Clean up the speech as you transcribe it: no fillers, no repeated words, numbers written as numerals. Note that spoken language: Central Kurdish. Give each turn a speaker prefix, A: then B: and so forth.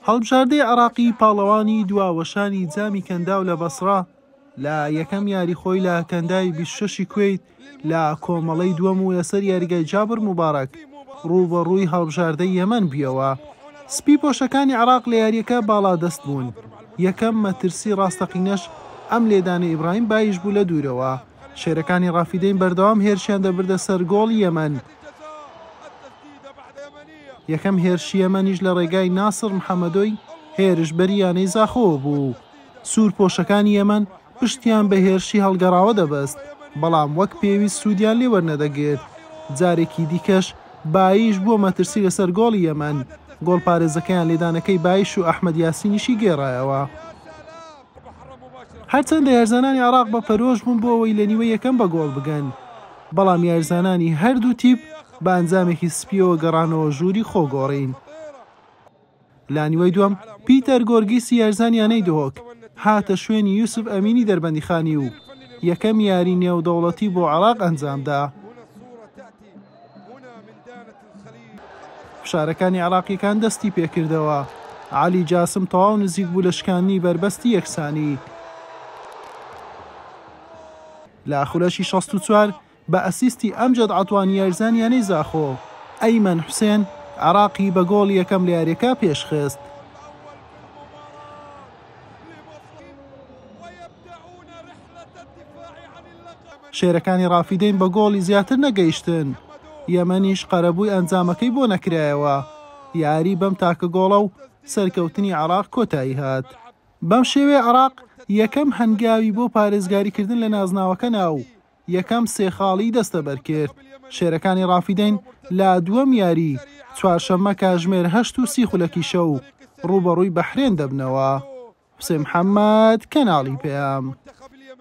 A: هەڵبژاردەی عێراقی پاڵەوانی دواوەشانی جامی کەنداو لە بەسڕا لە یەکەم یاریخۆی لە کەندای 26 کوێیت لە کۆمەڵەی دووەم و لەسەر یاریگای جابر مبارەک ڕوبەڕووی هەڵبژاردەی یەمەن بیەوە. سپی پۆشەکانی عێراق لە یاریەکە باڵا دەست بوون. یەکەم مەترسی ڕاستەقینەش ئەم لێدانە ئیبراهیم بایش بوو لە دوورەوە. شێرەکانی ڕافیدەین بەردەوام هێرشیان دەبردە سەر گۆڵی یەمەن. یەکەم هێرشی یەمەنیش لە ڕێگای ناسر محەممەدۆی هێرش بەریانەی زاخۆوە بوو. سوور پۆشەکانی یەمەن پشتیان بە هێرشی هەڵگەڕاوە دەبەست، بەڵام وەک پێویست سوودیان لێ وەرنەدەگرێت. جارێکی دیکەش بایش بووە مەترسی لەسەر گۆڵی یەمەن. گۆڵ پارێزەکەیان لێدانەکەی بایش و ئەحمەد یاسینیشی گێڕایەوە. هەرچەندە یارزانانی عێراق بە پەرۆژ بوون بۆ ئەوەی لە نیوە یەکەم بە گۆڵ بگەن، بەڵام یارزانانی هەردوو تیپ بە ئەنجامێکی سپیەوە گەڕانەوە ژووری خۆگۆڕین. لە نیوەی دووەم پیتەر گۆرگیسی یارزانیانەی دۆک هاتە شوێنی یوسف ئەمینی دەربەندیخانی و یەکەم یاری نێودەوڵەتی بۆ عێراق ئەنجامدا. فشارەکانی عێراقیەکان دەستی پێکردەوە. عەلی جاسم تەواو نزیک بوو لە شکاندنی بربەستی یەکسانی. لە خولەشی 64 بە ئەسیستی ئەمجەد عەتوانی یارزانیانەی زاخۆ ئەیمەن حوسێن عێراقی بە گۆڵ یەکەم لە یاریەکە پێشخست. شێرەکانی ڕافیدەین بە گۆڵی زیاتر نەگەیشتن. یەمەنیش قەرەبووی ئەنجامەکەی بۆ نەکرایەوە. یاری بەم تاکە گۆڵە و سەرکەوتنی عێراق کۆتایی هات. بەم شێوەیە عێراق یەکەم هەنگاوی بۆ پارێزگاریکردن لە نازناوەکە ناو یەکەم سێخاڵی دەستەبەر کرد. شێرەکانی ڕافیدەین لە دووەم یاری چوارشەممە کاتژمێر 8:30 خولەکی شەو ڕوبەڕووی بەحرێن دەبنەوە. حوسێن محەممەد، کەناڵی پێام.